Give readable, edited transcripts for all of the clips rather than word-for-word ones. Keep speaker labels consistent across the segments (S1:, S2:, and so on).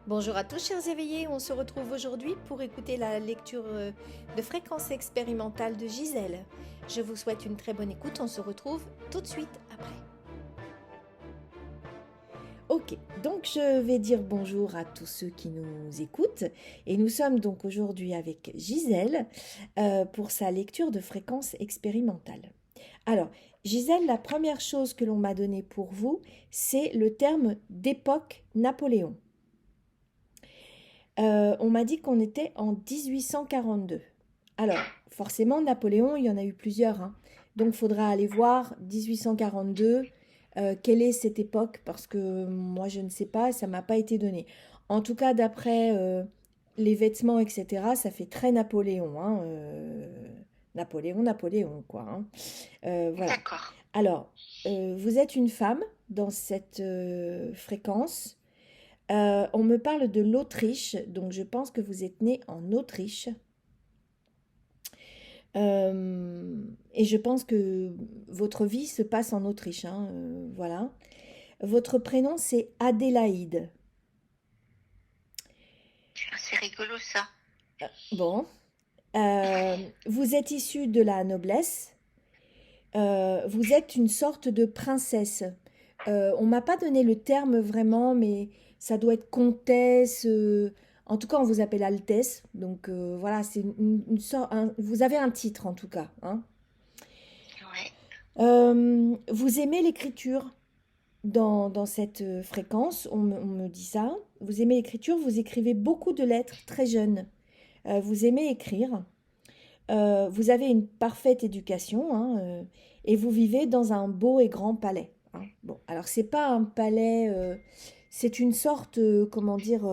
S1: Bonjour à tous chers éveillés, on se retrouve aujourd'hui pour écouter la lecture de fréquence expérimentale de Gisèle. Je vous souhaite une très bonne écoute, on se retrouve tout de suite après. Ok, donc je vais dire bonjour à tous ceux qui nous écoutent et nous sommes donc aujourd'hui avec Gisèle pour sa lecture de fréquence expérimentale. Alors, Gisèle, la première chose que l'on m'a donnée pour vous, c'est le terme d'époque Napoléon. On m'a dit qu'on était en 1842. Alors, forcément, Napoléon, il y en a eu plusieurs, hein. Donc, il faudra aller voir 1842, quelle est cette époque, parce que moi, je ne sais pas, ça ne m'a pas été donné. En tout cas, d'après les vêtements, etc., ça fait très Napoléon, hein, Napoléon, quoi, hein. Voilà.
S2: D'accord.
S1: Alors, vous êtes une femme dans cette fréquence. On me parle de l'Autriche, donc je pense que vous êtes né en Autriche. Et je pense que votre vie se passe en Autriche, hein, voilà. Votre prénom, c'est Adélaïde.
S2: C'est rigolo ça.
S1: Bon. Vous êtes issue de la noblesse. Vous êtes une sorte de princesse. On m'a pas donné le terme vraiment, mais ça doit être comtesse. En tout cas, on vous appelle Altesse. Donc voilà, c'est une sorte. Vous avez un titre en tout cas, hein.
S2: Ouais.
S1: Vous aimez l'écriture dans cette fréquence, on me dit ça. Vous aimez l'écriture, vous écrivez beaucoup de lettres très jeune. Vous aimez écrire. Vous avez une parfaite éducation, hein, et vous vivez dans un beau et grand palais, hein. Bon, alors c'est pas un palais, c'est une sorte, comment dire,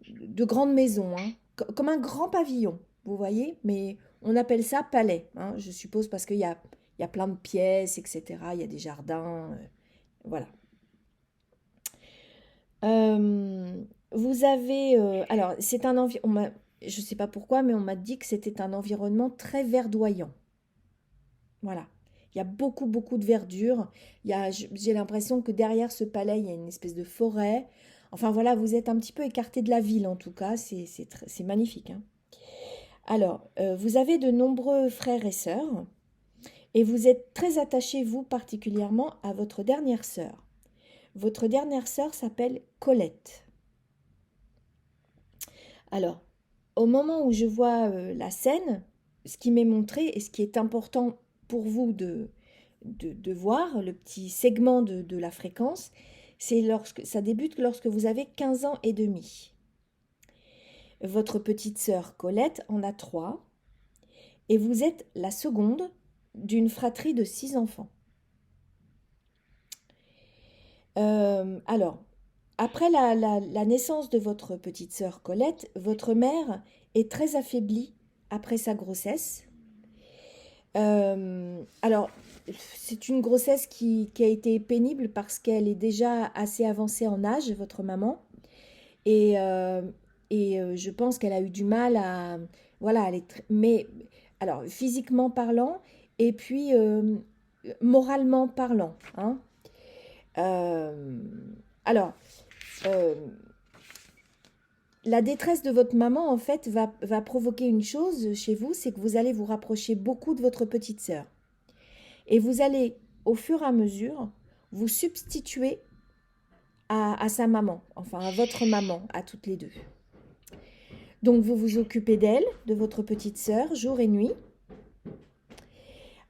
S1: de grande maison, hein, comme un grand pavillon, vous voyez, mais on appelle ça palais, hein, je suppose parce il y a plein de pièces, etc. Il y a des jardins, voilà. Vous avez, alors c'est un environnement, je sais pas pourquoi, mais on m'a dit que c'était un environnement très verdoyant. Voilà. Il y a beaucoup, beaucoup de verdure. J'ai l'impression que derrière ce palais, il y a une espèce de forêt. Enfin voilà, vous êtes un petit peu écarté de la ville en tout cas. C'est magnifique, hein. Alors, vous avez de nombreux frères et sœurs et vous êtes très attaché, vous particulièrement, à votre dernière sœur. Votre dernière sœur s'appelle Colette. Alors, au moment où je vois la scène, ce qui m'est montré et ce qui est important pour vous de voir, le petit segment de la fréquence, c'est lorsque ça débute lorsque vous avez 15 ans et demi. Votre petite sœur Colette en a 3 et vous êtes la seconde d'une fratrie de 6 enfants. Alors, après la naissance de votre petite sœur Colette, votre mère est très affaiblie après sa grossesse. Alors, c'est une grossesse qui a été pénible parce qu'elle est déjà assez avancée en âge, votre maman. Et, je pense qu'elle a eu du mal à... Voilà, mais alors, physiquement parlant, et puis moralement parlant, hein. Euh, alors, euh, la détresse de votre maman, en fait, va provoquer une chose chez vous, c'est que vous allez vous rapprocher beaucoup de votre petite sœur. Et vous allez, au fur et à mesure, vous substituer à sa maman, enfin à votre maman, à toutes les deux. Donc vous vous occupez d'elle, de votre petite sœur, jour et nuit.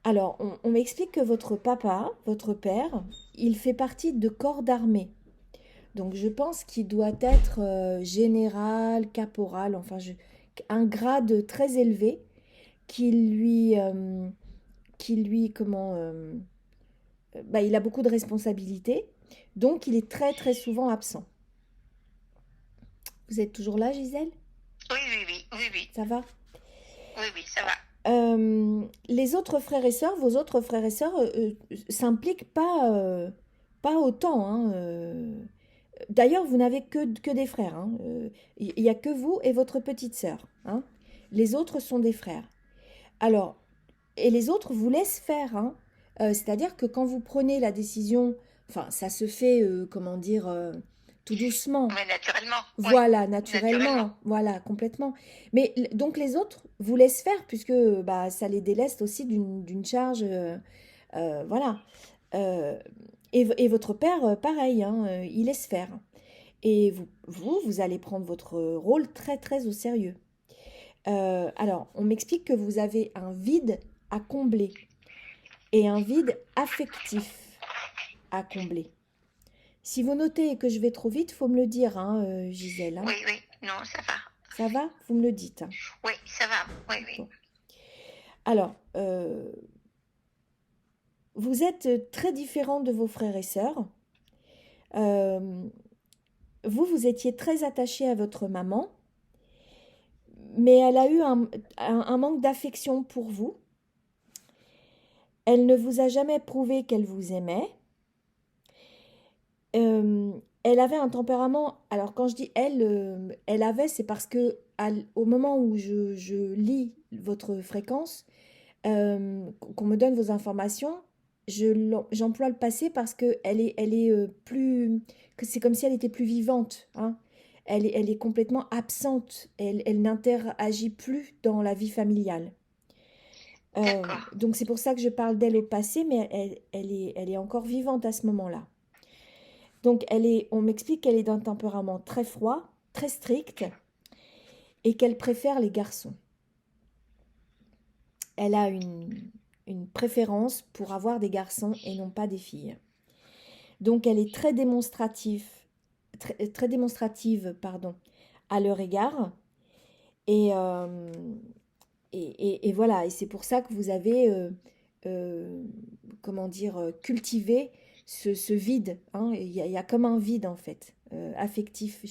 S1: Alors, on m'explique que votre papa, votre père, il fait partie de corps d'armée. Donc je pense qu'il doit être général, caporal, enfin un grade très élevé qui lui, comment, bah, il a beaucoup de responsabilités, donc il est très très souvent absent. Vous êtes toujours là, Gisèle?
S2: Oui, oui, oui, oui, oui.
S1: Ça va?
S2: Oui, oui, ça va.
S1: Les autres frères et sœurs, vos autres frères et sœurs, s'impliquent pas autant, hein. D'ailleurs, vous n'avez que des frères, hein. Il n'y a que vous et votre petite sœur, hein. Les autres sont des frères. Alors, et les autres vous laissent faire, hein. C'est-à-dire que quand vous prenez la décision, enfin, ça se fait, comment dire, tout doucement.
S2: Mais naturellement, oui,
S1: Voilà,
S2: naturellement.
S1: naturellement, voilà, complètement. Mais donc les autres vous laissent faire puisque bah, ça les déleste aussi d'une charge, voilà. Euh, et votre père, pareil, hein, il laisse faire. Et vous allez prendre votre rôle très très au sérieux. Alors, on m'explique que vous avez un vide à combler et un vide affectif à combler. Si vous notez que je vais trop vite, faut me le dire, hein, Gisèle, hein.
S2: Oui, oui, non, ça va.
S1: Ça va? Vous me le dites, hein.
S2: Oui, ça va. Oui, oui.
S1: Bon. Alors, vous êtes très différent de vos frères et sœurs. Euh, vous étiez très attaché à votre maman, mais elle a eu un manque d'affection pour vous. Elle ne vous a jamais prouvé qu'elle vous aimait. Elle avait un tempérament, alors quand je dis elle, elle avait, c'est parce que au moment où je lis votre fréquence, qu'on me donne vos informations, j'emploie le passé parce que elle est plus, que c'est comme si elle était plus vivante, hein. Elle est complètement absente, elle n'interagit plus dans la vie familiale.
S2: D'accord.
S1: Donc c'est pour ça que je parle d'elle au passé, mais elle est encore vivante à ce moment-là. Donc on m'explique qu'elle est d'un tempérament très froid, très strict, et qu'elle préfère les garçons. Elle a une préférence pour avoir des garçons et non pas des filles. Donc elle est très démonstrative, pardon, à leur égard. Et, euh, et voilà, et c'est pour ça que vous avez, euh, comment dire, cultivé ce vide, hein. Il y a comme un vide en fait, affectif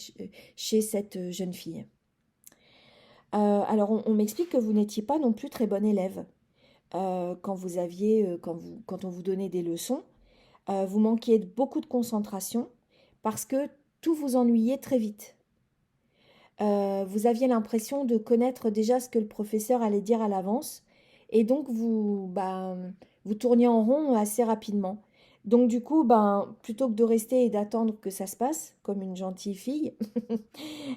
S1: chez cette jeune fille. Alors on m'explique que vous n'étiez pas non plus très bonne élève. Quand vous aviez, quand on vous donnait des leçons, vous manquiez de beaucoup de concentration parce que tout vous ennuyait très vite. Vous aviez l'impression de connaître déjà ce que le professeur allait dire à l'avance et donc vous tourniez en rond assez rapidement. Donc du coup, plutôt que de rester et d'attendre que ça se passe comme une gentille fille,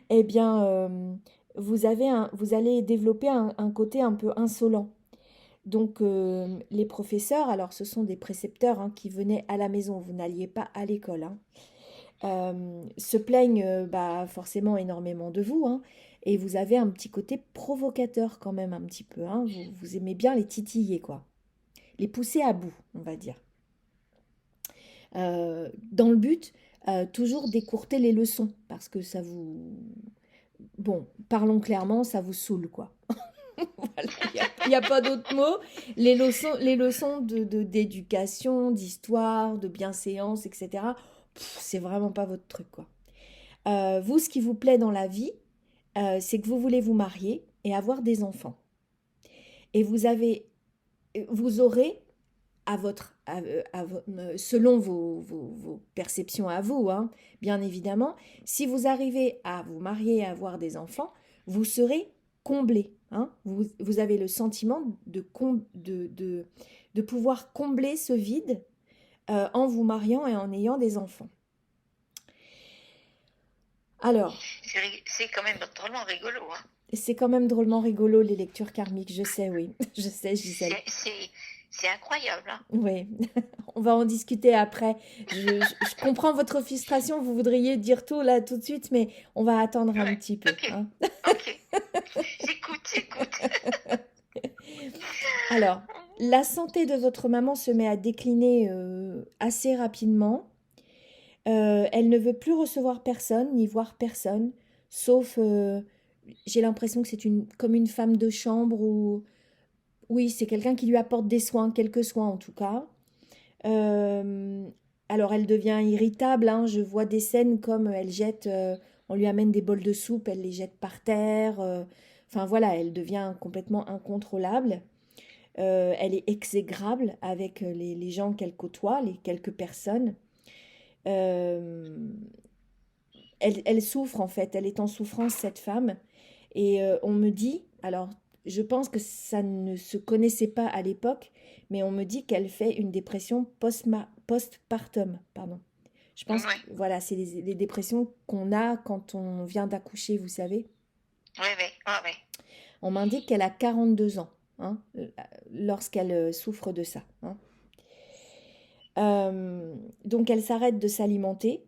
S1: eh bien, vous allez développer un côté un peu insolent. Donc, les professeurs, alors ce sont des précepteurs, hein, qui venaient à la maison, vous n'alliez pas à l'école, hein, se plaignent forcément énormément de vous, hein, et vous avez un petit côté provocateur quand même un petit peu, hein, vous aimez bien les titiller, quoi, les pousser à bout, on va dire. Dans le but, toujours d'écourter les leçons, parce que ça vous... Bon, parlons clairement, ça vous saoule, quoi. Voilà, il y a pas d'autre mot. Les leçons d'éducation, d'histoire, de bienséance, etc. C'est vraiment pas votre truc, quoi. Vous, ce qui vous plaît dans la vie, c'est que vous voulez vous marier et avoir des enfants. Et vous aurez selon vos perceptions à vous, hein, bien évidemment, si vous arrivez à vous marier et à avoir des enfants, vous serez comblé, hein. Vous avez le sentiment de pouvoir combler ce vide en vous mariant et en ayant des enfants. Alors,
S2: C'est quand même drôlement rigolo, hein.
S1: c'est quand même drôlement rigolo les lectures karmiques, je sais, oui, je sais, Gisèle.
S2: C'est incroyable, hein.
S1: Oui, on va en discuter après. Je comprends votre frustration, vous voudriez dire tout là tout de suite, mais on va attendre un
S2: Ouais.
S1: petit peu,
S2: Ok,
S1: hein.
S2: ok. J'écoute.
S1: Alors, la santé de votre maman se met à décliner assez rapidement. Elle ne veut plus recevoir personne, ni voir personne, sauf, j'ai l'impression que c'est comme une femme de chambre ou, oui, c'est quelqu'un qui lui apporte des soins, quelques soins en tout cas. Euh, alors elle devient irritable, hein. Je vois des scènes comme on lui amène des bols de soupe, elle les jette par terre. Enfin voilà, elle devient complètement incontrôlable. Elle est exécrable avec les gens qu'elle côtoie, les quelques personnes. Euh, elle souffre en fait, elle est en souffrance cette femme. Et on me dit, alors je pense que ça ne se connaissait pas à l'époque, mais on me dit qu'elle fait une dépression postpartum, pardon. Je pense que
S2: Ouais,
S1: voilà, c'est les dépressions qu'on a quand on vient d'accoucher, vous savez.
S2: ouais, ouais, ouais, ouais.
S1: On m'indique qu'elle a 42 ans, hein, lorsqu'elle souffre de ça, hein. Donc elle s'arrête de s'alimenter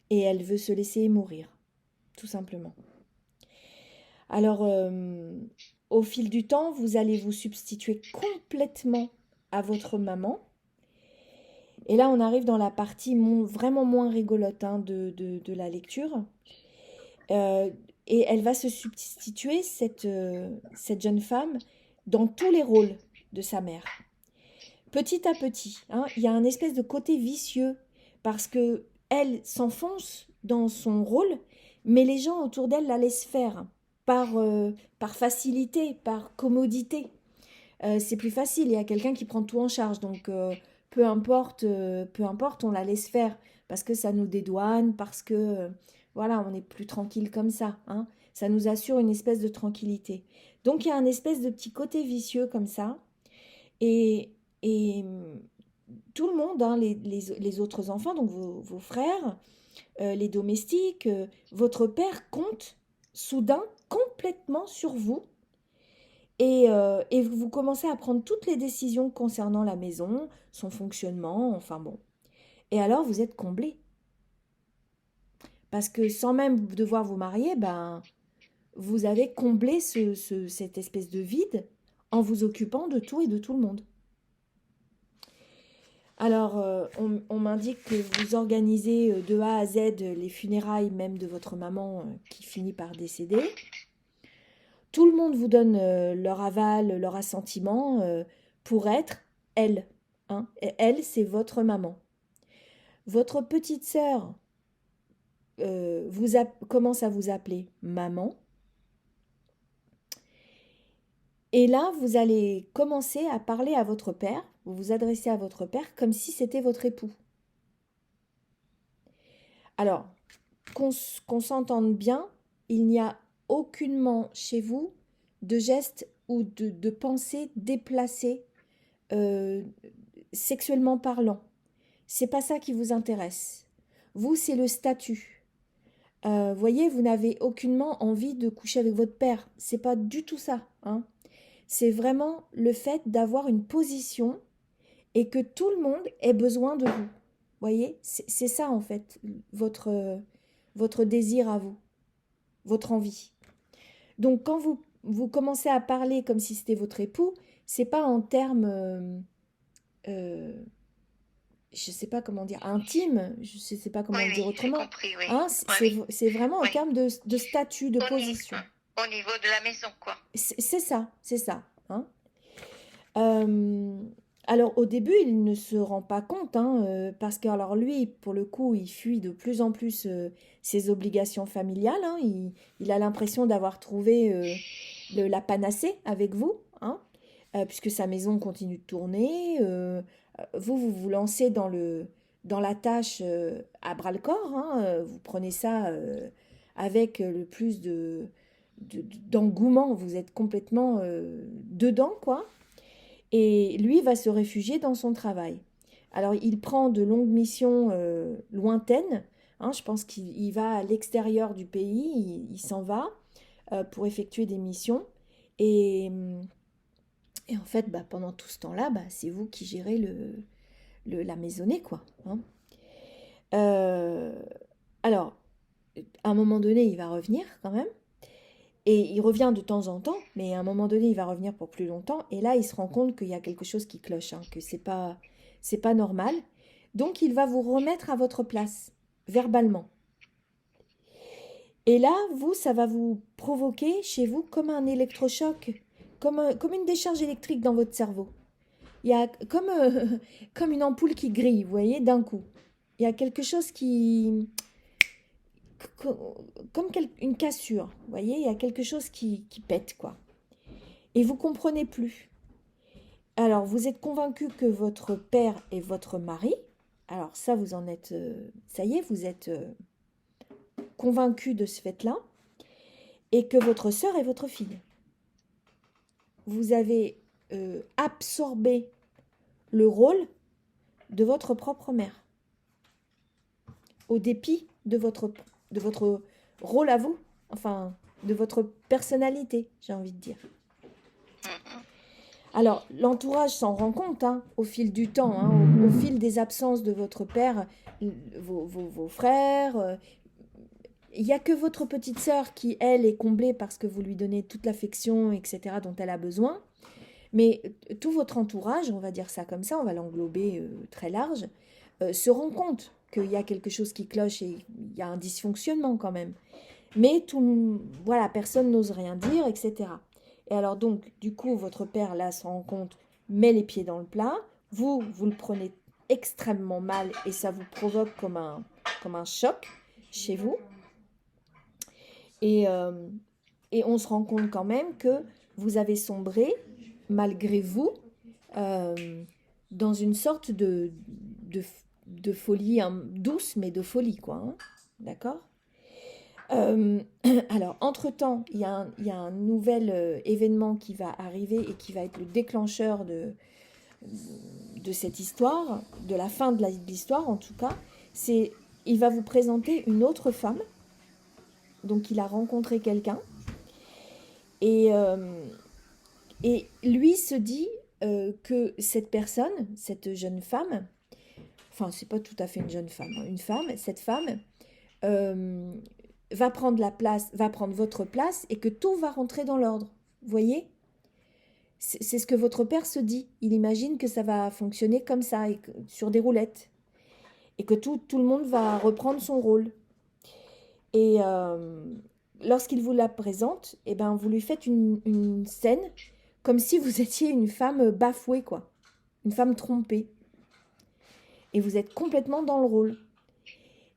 S1: et elle veut se laisser mourir, tout simplement. Alors, au fil du temps, vous allez vous substituer complètement à votre maman. Et là, on arrive dans la partie vraiment moins rigolote, hein, de la lecture. Euh, et elle va se substituer, cette jeune femme, dans tous les rôles de sa mère. Petit à petit, hein, il y a un espèce de côté vicieux parce que elle s'enfonce dans son rôle, mais les gens autour d'elle la laissent faire par facilité, par commodité. C'est plus facile, il y a quelqu'un qui prend tout en charge, donc peu importe, on la laisse faire parce que ça nous dédouane, parce que voilà, on est plus tranquille comme ça, hein. Ça nous assure une espèce de tranquillité. Donc il y a un espèce de petit côté vicieux comme ça, et, et tout le monde, hein, les autres enfants, donc vos frères, les domestiques, votre père compte soudain complètement sur vous et vous commencez à prendre toutes les décisions concernant la maison, son fonctionnement, enfin bon. Et alors vous êtes comblé. Parce que sans même devoir vous marier, ben, vous avez comblé cette espèce de vide en vous occupant de tout et de tout le monde. Alors, on m'indique que vous organisez de A à Z les funérailles même de votre maman qui finit par décéder. Tout le monde vous donne leur aval, leur assentiment pour être elle, hein. Et elle, c'est votre maman. Votre petite sœur commence à vous appeler maman. Et là, vous allez commencer à parler à votre père, vous vous adressez à votre père comme si c'était votre époux. Alors, qu'on s'entende bien, il n'y a aucunement chez vous de gestes ou de pensées déplacées euh, sexuellement parlant. C'est pas ça qui vous intéresse. Vous, c'est le statut. Voyez, vous n'avez aucunement envie de coucher avec votre père. C'est pas du tout ça, hein. C'est vraiment le fait d'avoir une position et que tout le monde ait besoin de vous. Voyez, c'est ça en fait, votre désir à vous, votre envie. Donc quand vous commencez à parler comme si c'était votre époux, c'est pas en termes euh, je sais pas comment dire, intime, je sais pas
S2: Oui,
S1: comment le dire
S2: oui, j'ai
S1: autrement,
S2: compris, oui.
S1: hein,
S2: Oui, oui,
S1: c'est vraiment en
S2: oui.
S1: termes de statut, de
S2: Au, ni-
S1: position.
S2: au niveau de la maison, quoi.
S1: C'est ça, hein. Euh, alors au début, il ne se rend pas compte, hein, parce que alors lui, pour le coup, il fuit de plus en plus ses obligations familiales, hein. Il a l'impression d'avoir trouvé la panacée avec vous, hein, puisque sa maison continue de tourner. Vous vous lancez dans la tâche à bras-le-corps, hein, vous prenez ça avec le plus d'engouement, vous êtes complètement dedans, quoi. Et lui va se réfugier dans son travail. Alors il prend de longues missions lointaines, hein, je pense qu'il va à l'extérieur du pays, il s'en va pour effectuer des missions. Et, et en fait, bah, pendant tout ce temps-là, bah, c'est vous qui gérez la maisonnée, quoi, hein. Euh, alors, à un moment donné, il va revenir quand même. Et il revient de temps en temps, mais à un moment donné, il va revenir pour plus longtemps. Et là, il se rend compte qu'il y a quelque chose qui cloche, hein, que c'est pas normal. Donc, il va vous remettre à votre place, verbalement. Et là, vous, ça va vous provoquer chez vous comme un électrochoc, comme une décharge électrique dans votre cerveau. Il y a comme une ampoule qui grille, vous voyez, d'un coup. Il y a quelque chose comme une cassure, vous voyez, il y a quelque chose qui pète, quoi. Et vous comprenez plus. Alors, vous êtes convaincu que votre père est votre mari. Alors ça, vous en êtes... ça y est, vous êtes convaincu de ce fait-là. Et que votre sœur est votre fille. Vous avez absorbé le rôle de votre propre mère. au dépit de votre rôle à vous, enfin, de votre personnalité, j'ai envie de dire.
S2: Mhm.
S1: Alors, l'entourage s'en rend compte hein, au fil du temps, hein, au fil des absences de votre père, vos frères. Il n'y a que votre petite sœur qui, elle, est comblée parce que vous lui donnez toute l'affection, etc., dont elle a besoin. Mais tout votre entourage, on va dire ça comme ça, on va l'englober très large, se rend compte qu'il y a quelque chose qui cloche et il y a un dysfonctionnement quand même. Mais voilà, personne n'ose rien dire, etc. Et alors donc, du coup, votre père, là, se rend compte, met les pieds dans le plat. Vous le prenez extrêmement mal et ça vous provoque comme un choc chez vous. Et, euh, et on se rend compte quand même que vous avez sombré, malgré vous, euh, dans une sorte de, de folie hein, douce, mais de folie, quoi. Hein. D'accord. Euh, alors, entre-temps, il y a un nouvel événement qui va arriver et qui va être le déclencheur de cette histoire, de la fin de l'histoire en tout cas. C'est, il va vous présenter une autre femme. Donc, il a rencontré quelqu'un. Et, euh, et lui se dit que cette personne, cette jeune femme, enfin, c'est pas tout à fait une jeune femme, hein, une femme, cette femme euh, va prendre la place, va prendre votre place et que tout va rentrer dans l'ordre. Vous voyez? C'est ce que votre père se dit. Il imagine que ça va fonctionner comme ça, sur des roulettes. Et que tout le monde va reprendre son rôle. Et lorsqu'il vous la présente, eh ben, vous lui faites une scène comme si vous étiez une femme bafouée, quoi. Une femme trompée. Et vous êtes complètement dans le rôle.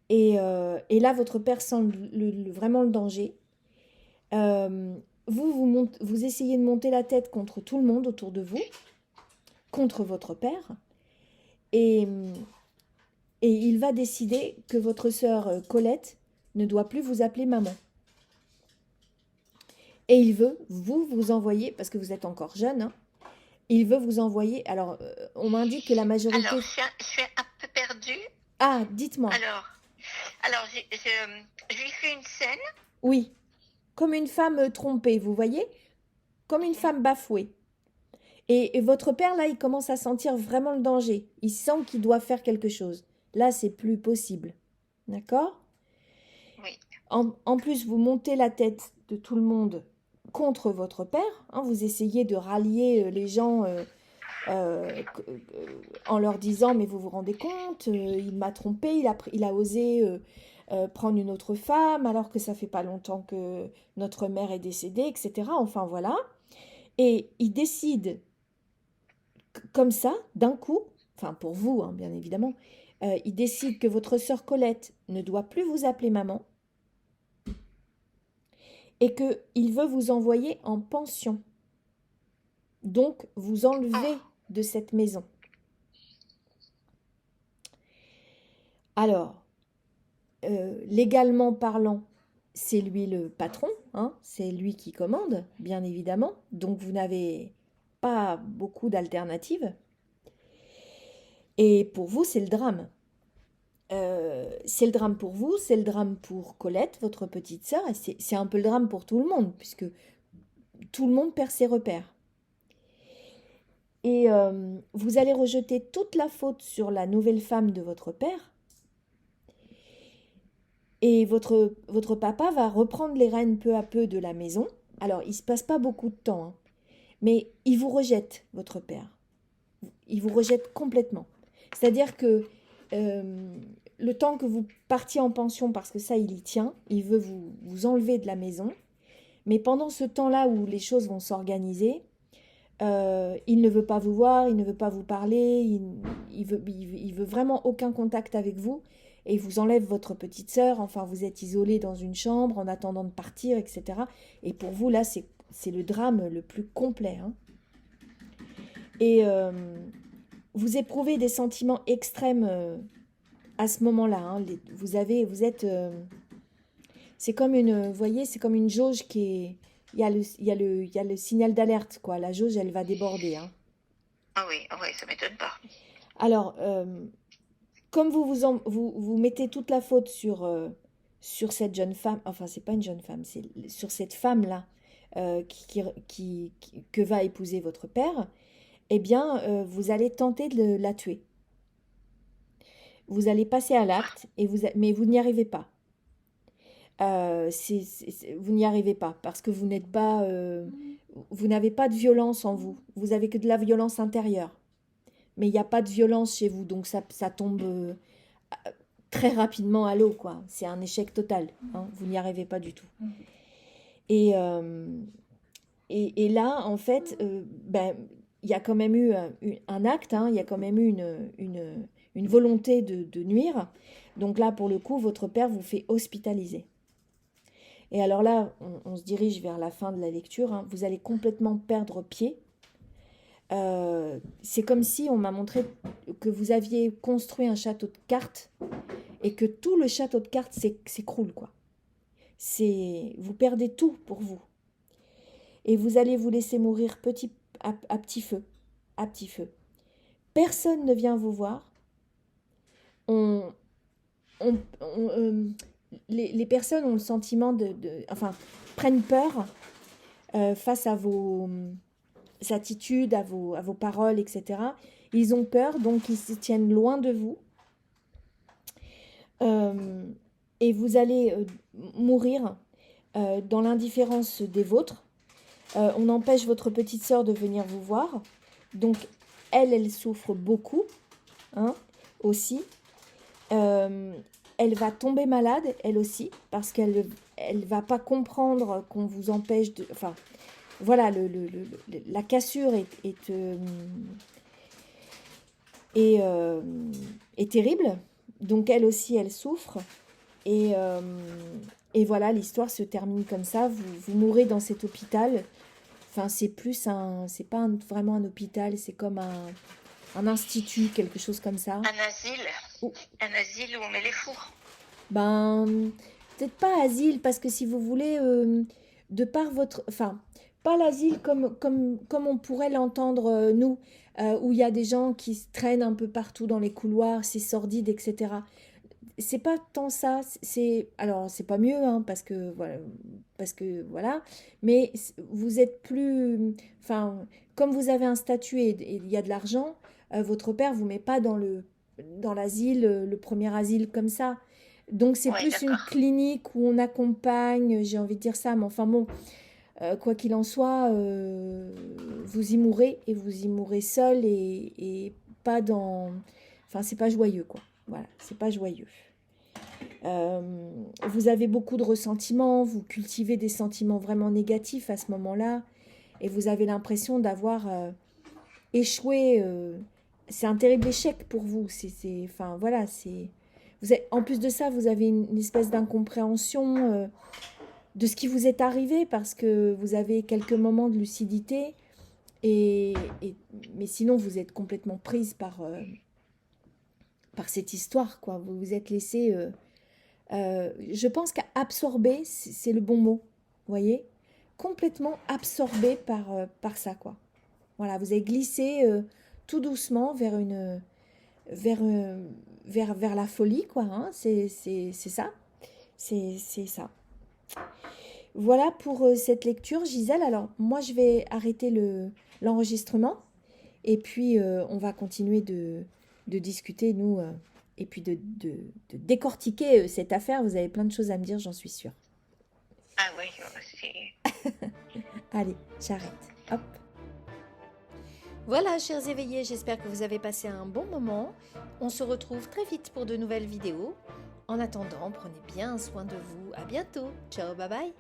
S1: Et là, votre père sent vraiment le danger. Euh, vous essayez de monter la tête contre tout le monde autour de vous, contre votre père, et, et il va décider que votre sœur Colette ne doit plus vous appeler maman. Et il veut vous envoyer, parce que vous êtes encore jeune, hein, il veut vous envoyer. Alors, on m'indique que la majorité.
S2: Alors, je suis un peu perdue.
S1: Ah, dites-moi.
S2: Alors je lui fais une scène.
S1: Oui, comme une femme trompée, vous voyez? Comme une femme bafouée. Et votre père, là, il commence à sentir vraiment le danger. Il sent qu'il doit faire quelque chose. Là, c'est plus possible. D'accord?
S2: Oui.
S1: En plus, vous montez la tête de tout le monde contre votre père. Hein, vous essayez de rallier les gens euh, en leur disant, mais vous vous rendez compte, il m'a trompé, il a osé prendre une autre femme alors que ça fait pas longtemps que notre mère est décédée, etc. Enfin, voilà. Et il décide comme ça, d'un coup, enfin pour vous, hein, bien évidemment, il décide que votre sœur Colette ne doit plus vous appeler maman et qu'il veut vous envoyer en pension. Donc, vous enlever de cette maison. Alors, légalement parlant, c'est lui le patron, hein, c'est lui qui commande, bien évidemment. Donc, vous n'avez pas beaucoup d'alternatives. Et pour vous, c'est le drame. C'est le drame pour vous, c'est le drame pour Colette, votre petite sœur, et c'est un peu le drame pour tout le monde, puisque tout le monde perd ses repères. Et vous allez rejeter toute la faute sur la nouvelle femme de votre père, et votre papa va reprendre les rênes peu à peu de la maison. Alors, il ne se passe pas beaucoup de temps, hein, mais il vous rejette, votre père. Il vous rejette complètement. C'est-à-dire que le temps que vous partiez en pension, parce que ça, il y tient, il veut vous enlever de la maison. Mais pendant ce temps-là où les choses vont s'organiser, il ne veut pas vous voir, il ne veut pas vous parler, il veut vraiment aucun contact avec vous. Et il vous enlève votre petite sœur, enfin vous êtes isolé dans une chambre en attendant de partir, etc. Et pour vous, là, c'est le drame le plus complet. Hein. Et vous éprouvez des sentiments extrêmes à ce moment-là. Hein. Vous êtes... c'est comme une... Vous voyez, c'est comme une jauge qui est... Il y a le signal d'alerte, quoi. La jauge, elle va déborder. Hein.
S2: Ah oui, ça m'étonne pas.
S1: Alors, comme vous mettez toute la faute sur cette jeune femme, enfin c'est pas une jeune femme, c'est sur cette femme-là que va épouser votre père, eh bien vous allez tenter de la tuer. Vous allez passer à l'acte, mais vous n'y arrivez pas. Vous n'y arrivez pas parce que vous n'êtes pas, vous n'avez pas de violence en vous. Vous avez que de la violence intérieure. Mais il n'y a pas de violence chez vous, donc ça tombe très rapidement à l'eau, quoi. C'est un échec total. Hein. Vous n'y arrivez pas du tout. Et là, en fait, il y a quand même eu un acte, hein, il y a quand même eu une volonté de nuire. Donc là, pour le coup, votre père vous fait hospitaliser. Et alors là, on se dirige vers la fin de la lecture. Hein. Vous allez complètement perdre pied. C'est comme si on m'a montré que vous aviez construit un château de cartes et que tout le château de cartes s'écroule, quoi. Vous perdez tout pour vous. Et vous allez vous laisser mourir à petit feu. À petit feu. Personne ne vient vous voir. Les personnes ont le sentiment enfin, prennent peur face à vos attitudes, à vos paroles, etc. Ils ont peur, donc ils se tiennent loin de vous. Et vous allez mourir dans l'indifférence des vôtres. On empêche votre petite sœur de venir vous voir. Donc, elle souffre beaucoup, hein, aussi. Elle va tomber malade, elle aussi, parce qu'elle va pas comprendre qu'on vous empêche de... Enfin, voilà, la cassure est terrible. Donc, elle aussi, elle souffre. Et voilà, l'histoire se termine comme ça. Vous mourrez dans cet hôpital. Enfin, c'est pas vraiment un hôpital, c'est comme un institut, quelque chose comme ça.
S2: Un asile. Un asile où on met les fous.
S1: Peut-être pas asile, parce que si vous voulez, de par votre... Enfin, pas l'asile comme on pourrait l'entendre, nous, où il y a des gens qui se traînent un peu partout dans les couloirs, c'est sordide, etc. C'est pas tant ça, alors c'est pas mieux, hein, parce que voilà, mais vous êtes plus... Enfin, comme vous avez un statut et il y a de l'argent, votre père vous met pas dans l'asile, le premier asile comme ça. Donc c'est plus une clinique où on accompagne, j'ai envie de dire ça, mais enfin bon, quoi qu'il en soit, vous y mourrez et vous y mourrez seul et pas dans... Enfin, c'est pas joyeux, quoi. Voilà, c'est pas joyeux. Vous avez beaucoup de ressentiments, vous cultivez des sentiments vraiment négatifs à ce moment-là et vous avez l'impression d'avoir échoué. C'est un terrible échec pour vous. Enfin, voilà, en plus de ça, vous avez une espèce d'incompréhension de ce qui vous est arrivé parce que vous avez quelques moments de lucidité mais sinon vous êtes complètement prise par cette histoire, quoi. Vous vous êtes laissé, je pense qu'absorber, c'est le bon mot, vous voyez, complètement absorbé par ça, quoi. Voilà, vous avez glissé tout doucement vers la folie, quoi. Hein. C'est ça, c'est ça. Voilà pour cette lecture, Gisèle. Alors, moi, je vais arrêter l'enregistrement et puis on va continuer de discuter, nous, et puis de décortiquer cette affaire. Vous avez plein de choses à me dire, j'en suis sûre.
S2: Ah oui, c'est...
S1: Allez, j'arrête. Hop. Voilà, chers éveillés, j'espère que vous avez passé un bon moment. On se retrouve très vite pour de nouvelles vidéos. En attendant, prenez bien soin de vous. À bientôt. Ciao, bye bye.